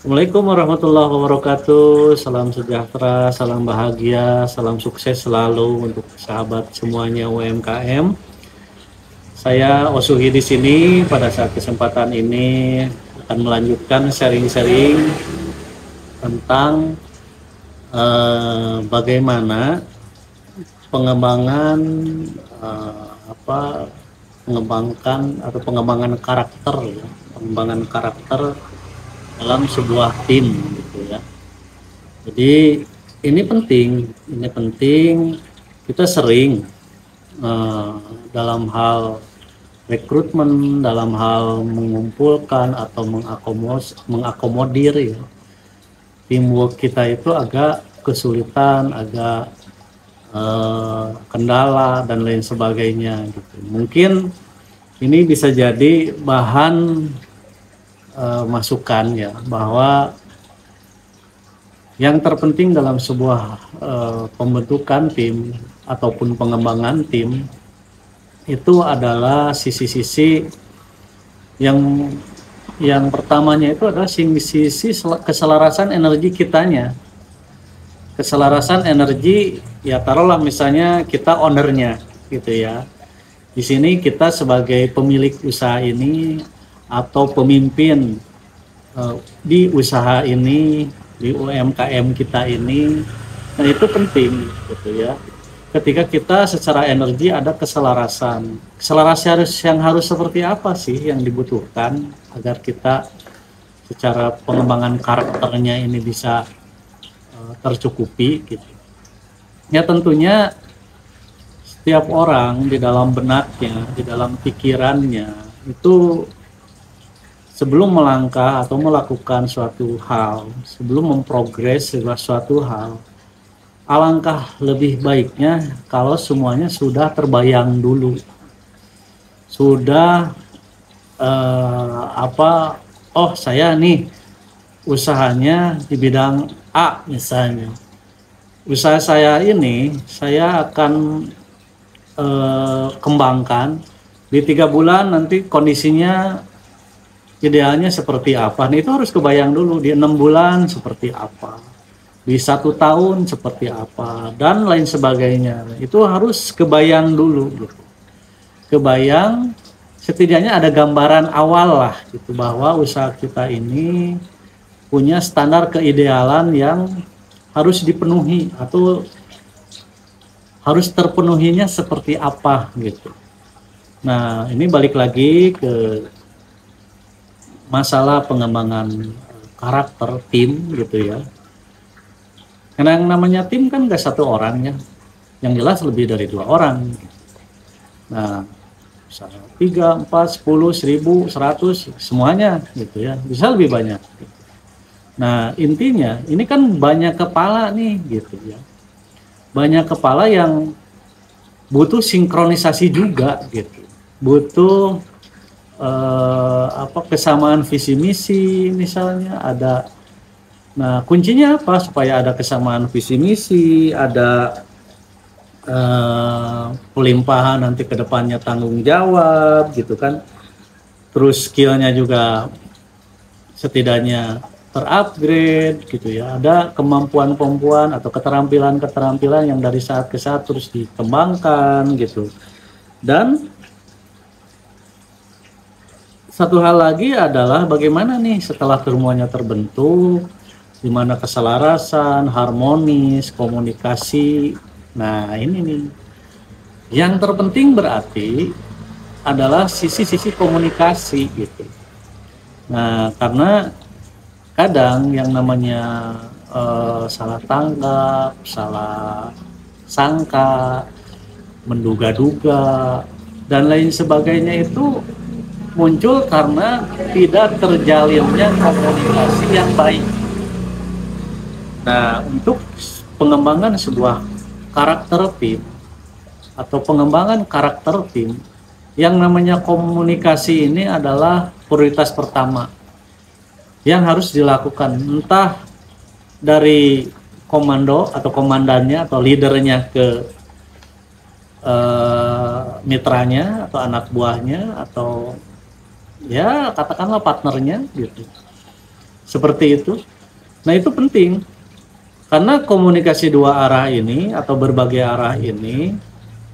Assalamualaikum warahmatullahi wabarakatuh. Salam sejahtera, salam bahagia, salam sukses selalu untuk sahabat semuanya UMKM. Saya Osuhi di sini pada saat kesempatan ini akan melanjutkan sharing-sharing tentang bagaimana pengembangan pengembangan karakter ya, pengembangan karakter dalam sebuah tim gitu ya. Jadi ini penting kita sering dalam hal rekrutmen, dalam hal mengumpulkan atau mengakomodir ya. Teamwork kita itu agak kesulitan, agak kendala dan lain sebagainya gitu. Mungkin ini bisa jadi bahan masukan ya, bahwa yang terpenting dalam sebuah pembentukan tim ataupun pengembangan tim itu adalah sisi-sisi yang pertamanya itu adalah sisi keselarasan energi kitanya. Keselarasan energi ya, taruhlah misalnya kita ownernya gitu ya. Di sini kita sebagai pemilik usaha ini atau pemimpin di usaha ini, di UMKM kita ini, dan itu penting gitu ya. Ketika kita secara energi ada keselarasan yang harus seperti apa sih yang dibutuhkan agar kita secara pengembangan karakternya ini bisa tercukupi gitu. Ya tentunya setiap orang di dalam benaknya, di dalam pikirannya itu sebelum melangkah atau melakukan suatu hal, sebelum memprogres suatu hal, alangkah lebih baiknya kalau semuanya sudah terbayang dulu. Sudah oh saya nih usahanya di bidang A misalnya. Usaha saya ini saya akan kembangkan di 3 bulan, nanti kondisinya idealnya seperti apa. Nah, itu harus kebayang dulu di 6 bulan seperti apa, di 1 tahun seperti apa, dan lain sebagainya. Itu harus kebayang dulu gitu. Kebayang, setidaknya ada gambaran awal lah gitu, bahwa usaha kita ini punya standar keidealan yang harus dipenuhi atau harus terpenuhinya seperti apa gitu. Nah, ini balik lagi ke masalah pengembangan karakter tim gitu ya. Karena yang namanya tim kan gak 1 orang ya, yang jelas lebih dari 2 orang. Nah, misalnya 3, 4, 10, 1000, 100 semuanya gitu ya, bisa lebih banyak. Nah, intinya ini kan banyak kepala nih gitu ya. Banyak kepala yang butuh sinkronisasi juga gitu. Butuh kesamaan visi misi misalnya ada. Nah, kuncinya apa supaya ada kesamaan visi misi, ada pelimpahan nanti ke depannya tanggung jawab gitu kan. Terus skillnya juga setidaknya terupgrade gitu ya. Ada kemampuan-kemampuan atau keterampilan-keterampilan yang dari saat ke saat terus dikembangkan gitu. Dan satu hal lagi adalah bagaimana nih setelah semuanya terbentuk, di mana keselarasan, harmonis, komunikasi. Nah, ini nih. Yang terpenting berarti adalah sisi-sisi komunikasi gitu. Nah, karena kadang yang namanya salah tanggap, salah sangka, menduga-duga, dan lain sebagainya itu muncul karena tidak terjalinnya komunikasi yang baik. Nah, untuk pengembangan sebuah karakter tim atau pengembangan karakter tim, yang namanya komunikasi ini adalah prioritas pertama yang harus dilakukan, entah dari komando atau komandannya atau leadernya ke mitranya atau anak buahnya atau ya katakanlah partnernya gitu. seperti itu. Nah itu penting karena komunikasi dua arah ini atau berbagai arah ini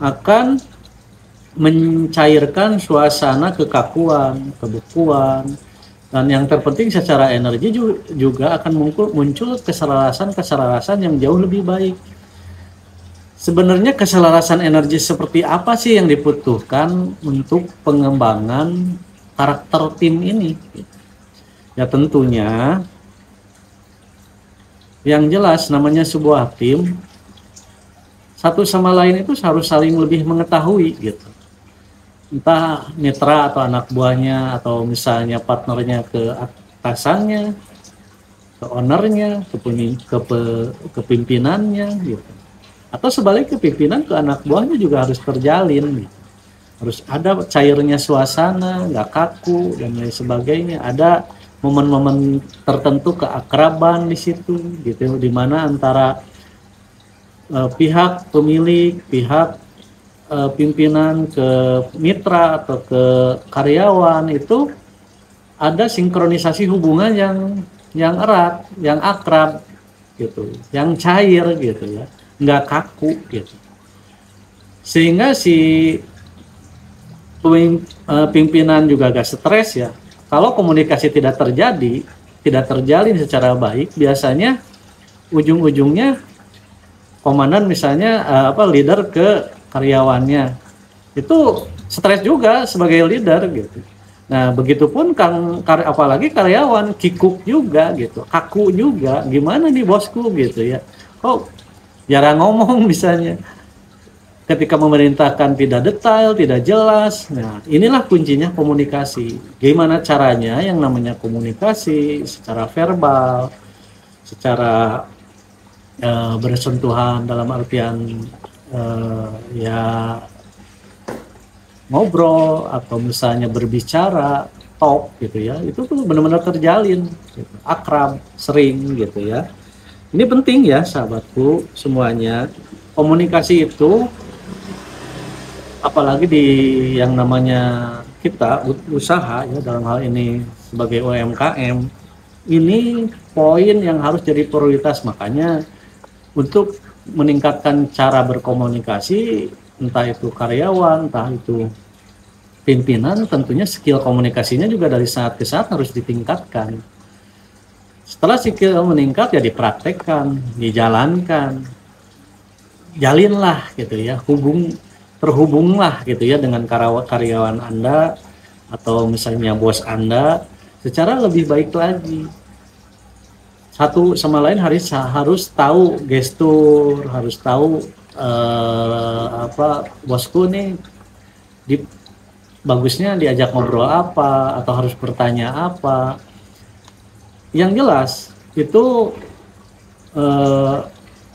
akan mencairkan suasana kekakuan, kebekuan, dan yang terpenting secara energi juga akan muncul keselarasan yang jauh lebih baik. Sebenarnya keselarasan energi seperti apa sih yang dibutuhkan untuk pengembangan karakter tim ini? Ya tentunya yang jelas namanya sebuah tim, satu sama lain itu harus saling lebih mengetahui gitu. Entah mitra atau anak buahnya atau misalnya partnernya ke atasannya, ke ownernya, ke pimpinannya gitu. Atau sebaliknya pimpinan ke anak buahnya juga harus terjalin gitu. Harus ada cairnya suasana, nggak kaku dan lain sebagainya. Ada momen-momen tertentu keakraban di situ gitu, di mana antara pihak pemilik, pihak pimpinan ke mitra atau ke karyawan itu ada sinkronisasi hubungan yang erat, yang akrab gitu, yang cair gitu ya, nggak kaku gitu. Sehingga si pimpinan juga agak stres ya. Kalau komunikasi tidak terjadi, tidak terjalin secara baik, biasanya ujung-ujungnya komandan misalnya leader ke karyawannya itu stres juga sebagai leader gitu. Nah begitupun apalagi karyawan kikuk juga gitu, kaku juga, gimana nih bosku gitu ya, kok jarang ngomong misalnya, ketika memerintahkan tidak detail, tidak jelas. Nah inilah kuncinya komunikasi. Gimana caranya yang namanya komunikasi secara verbal, secara bersentuhan dalam artian ya ngobrol atau misalnya berbicara talk gitu ya, itu tuh benar-benar terjalin gitu, akrab, sering gitu ya. Ini penting ya sahabatku semuanya, komunikasi itu apalagi di yang namanya kita usaha ya, dalam hal ini sebagai UMKM, ini poin yang harus jadi prioritas. Makanya untuk meningkatkan cara berkomunikasi, entah itu karyawan, entah itu pimpinan, tentunya skill komunikasinya juga dari saat ke saat harus ditingkatkan. Setelah skill meningkat ya dipraktekkan, dijalankan, jalinlah gitu ya, terhubunglah gitu ya dengan karyawan Anda atau misalnya bos Anda secara lebih baik lagi. Satu sama lain harus tahu gestur, harus tahu bosku nih bagusnya diajak ngobrol apa atau harus bertanya apa. Yang jelas itu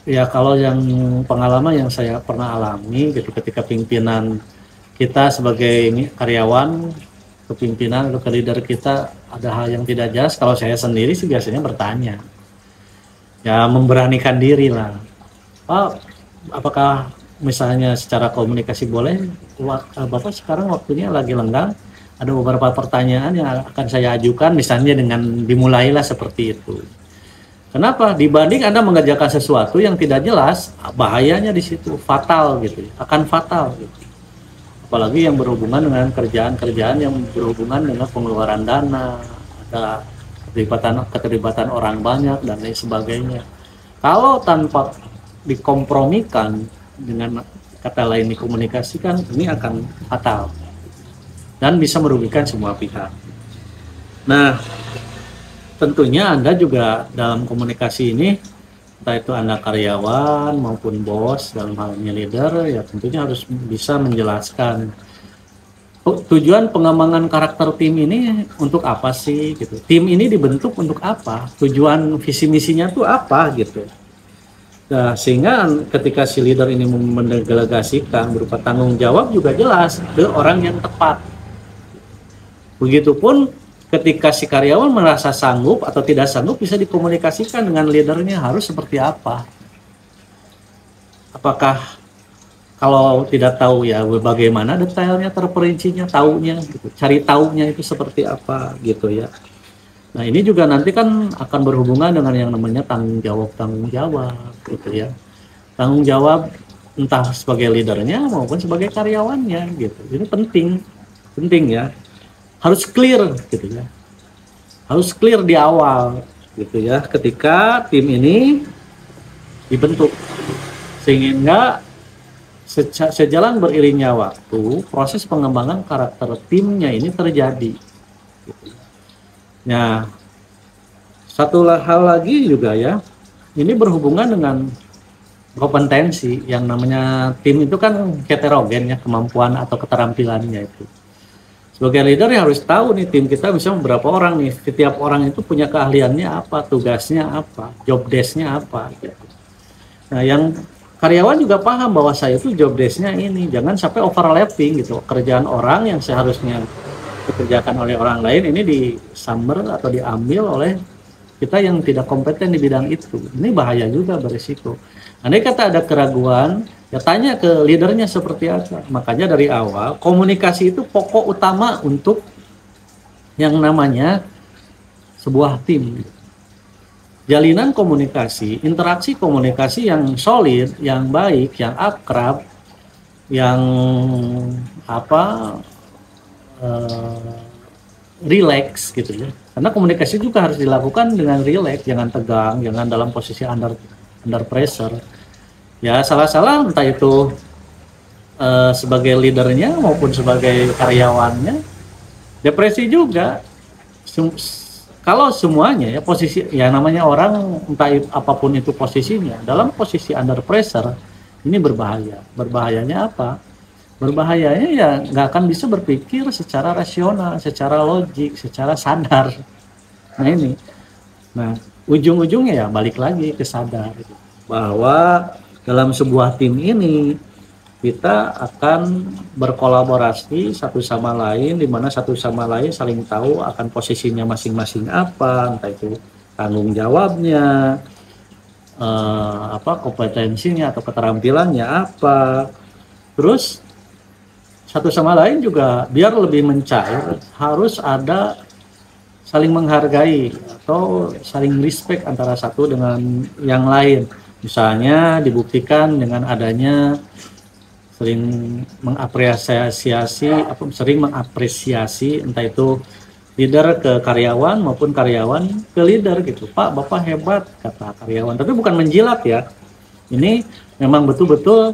ya kalau yang pengalaman yang saya pernah alami gitu, ketika pimpinan kita sebagai karyawan ke pimpinan atau ke leader kita ada hal yang tidak jelas, kalau saya sendiri sih biasanya bertanya, ya memberanikan diri lah, Pak, apakah misalnya secara komunikasi boleh, Bapak sekarang waktunya lagi lenggang, ada beberapa pertanyaan yang akan saya ajukan, misalnya dengan dimulailah seperti itu. Kenapa? Dibanding Anda mengerjakan sesuatu yang tidak jelas, bahayanya di situ, fatal gitu, akan fatal gitu. Apalagi yang berhubungan dengan kerjaan-kerjaan yang berhubungan dengan pengeluaran dana, ada keterlibatan orang banyak dan lain sebagainya. Kalau tanpa dikompromikan, dengan kata lain dikomunikasikan, ini akan fatal dan bisa merugikan semua pihak. Nah, tentunya Anda juga dalam komunikasi ini, entah itu Anda karyawan maupun bos, dalam hal ini leader, ya tentunya harus bisa menjelaskan tujuan pengembangan karakter tim ini untuk apa sih gitu. Tim ini dibentuk untuk apa? Tujuan visi misinya tuh apa gitu. Nah, sehingga ketika si leader ini mendelegasikan berupa tanggung jawab juga jelas ke orang yang tepat. Begitupun ketika si karyawan merasa sanggup atau tidak sanggup, bisa dikomunikasikan dengan leadernya harus seperti apa. Apakah kalau tidak tahu ya bagaimana detailnya terperincinya, taunya gitu. Cari taunya itu seperti apa gitu ya. Nah, ini juga nanti kan akan berhubungan dengan yang namanya tanggung jawab gitu ya. Tanggung jawab entah sebagai leadernya maupun sebagai karyawannya gitu. Ini penting ya. Harus clear gitu ya. Harus clear di awal gitu ya. Ketika tim ini dibentuk, sehingga sejalan beriringnya waktu, proses pengembangan karakter timnya ini terjadi. Nah, satu hal lagi juga ya, ini berhubungan dengan kompetensi. Yang namanya tim itu kan heterogen ya, kemampuan atau keterampilannya itu. Sebagai leader ya harus tahu nih tim kita bisa berapa orang nih, setiap orang itu punya keahliannya apa, tugasnya apa, job desk-nya apa gitu. Nah, yang karyawan juga paham bahwa saya itu job desk-nya ini, jangan sampai overlapping gitu. Kerjaan orang yang seharusnya dikerjakan oleh orang lain ini disamber atau diambil oleh kita yang tidak kompeten di bidang itu. Ini bahaya juga, berisiko. Andai kata ada keraguan, ya tanya ke leadernya seperti apa. Makanya dari awal komunikasi itu pokok utama untuk yang namanya sebuah tim. Jalinan komunikasi, interaksi komunikasi yang solid, yang baik, yang akrab, yang relax gitu ya. Karena komunikasi juga harus dilakukan dengan relax, jangan tegang, jangan dalam posisi under pressure. Ya salah-salah entah itu sebagai leadernya maupun sebagai karyawannya, depresi juga. Kalau semuanya ya posisi, ya namanya orang entah apapun itu posisinya, dalam posisi under pressure ini berbahaya. Berbahayanya apa? Berbahayanya ya nggak akan bisa berpikir secara rasional, secara logik, secara sadar. Nah ini, nah ujung-ujungnya ya balik lagi ke sadar bahwa dalam sebuah tim ini kita akan berkolaborasi satu sama lain, di mana satu sama lain saling tahu akan posisinya masing-masing apa, entah itu tanggung jawabnya, kompetensinya atau keterampilannya apa. Terus satu sama lain juga biar lebih mencair harus ada saling menghargai atau saling respect antara satu dengan yang lain. Misalnya dibuktikan dengan adanya sering mengapresiasi entah itu leader ke karyawan maupun karyawan ke leader gitu. Pak, Bapak hebat, kata karyawan. Tapi bukan menjilat ya. Ini memang betul-betul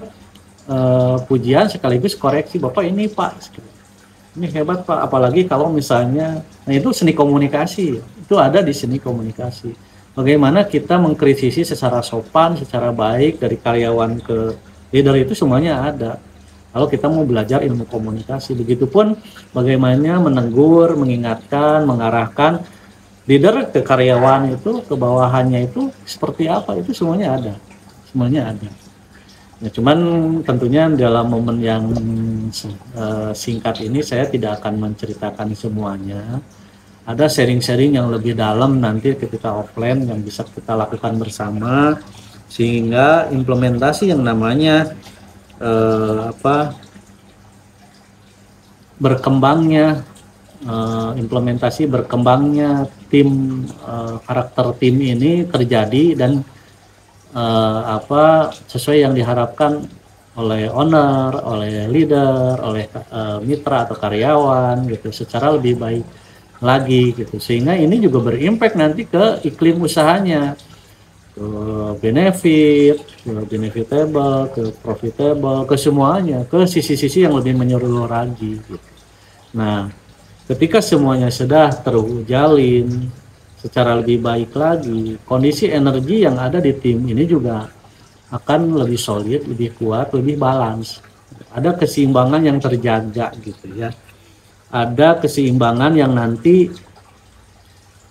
pujian sekaligus koreksi. Bapak ini Pak, ini hebat Pak. Apalagi kalau misalnya, nah itu seni komunikasi. Itu ada di seni komunikasi. Bagaimana kita mengkritisi secara sopan, secara baik dari karyawan ke leader itu semuanya ada. Kalau kita mau belajar ilmu komunikasi, begitupun bagaimana menegur, mengingatkan, mengarahkan leader ke karyawan itu, ke bawahannya itu seperti apa, itu semuanya ada. Ya, cuman tentunya dalam momen yang singkat ini saya tidak akan menceritakan semuanya. Ada sharing-sharing yang lebih dalam nanti ketika offline yang bisa kita lakukan bersama, sehingga implementasi yang namanya berkembangnya tim, karakter tim ini terjadi dan sesuai yang diharapkan oleh owner, oleh leader, oleh mitra atau karyawan gitu, secara lebih baik lagi gitu, sehingga ini juga berimpact nanti ke iklim usahanya, ke benefitable, ke profitable, ke semuanya, ke sisi-sisi yang lebih menyeluruh lagi gitu. Nah, ketika semuanya sudah terjalin secara lebih baik lagi, kondisi energi yang ada di tim ini juga akan lebih solid, lebih kuat, lebih balance. Ada keseimbangan yang terjaga gitu ya. Ada keseimbangan yang nanti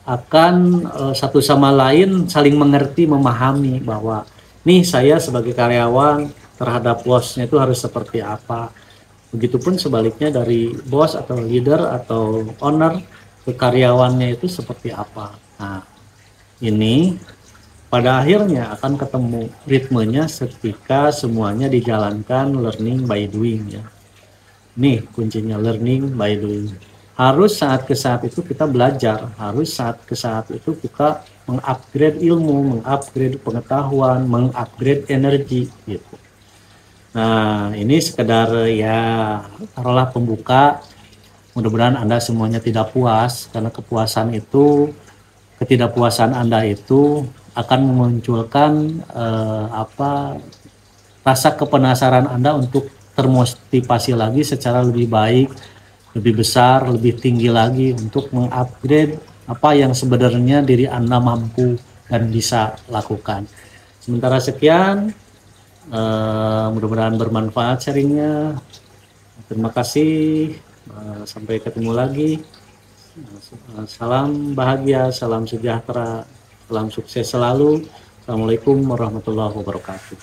akan satu sama lain saling mengerti, memahami bahwa nih saya sebagai karyawan terhadap bosnya itu harus seperti apa. Begitupun sebaliknya dari bos atau leader atau owner ke karyawannya itu seperti apa. Nah, ini pada akhirnya akan ketemu ritmenya ketika semuanya dijalankan learning by doing ya. Nih kuncinya, learning by doing. harus saat ke saat itu kita belajar, harus saat ke saat itu kita mengupgrade ilmu, mengupgrade pengetahuan, mengupgrade energi gitu. Nah, ini sekedar ya taruhlah pembuka. Mudah-mudahan Anda semuanya tidak puas, karena ketidakpuasan Anda itu akan memunculkan rasa kepenasaran Anda untuk termotivasi lagi secara lebih baik, lebih besar, lebih tinggi lagi untuk mengupgrade apa yang sebenarnya diri Anda mampu dan bisa lakukan. Sementara sekian, mudah-mudahan bermanfaat sharingnya. Terima kasih, sampai ketemu lagi. Salam bahagia, salam sejahtera, salam sukses selalu. Assalamualaikum warahmatullahi wabarakatuh.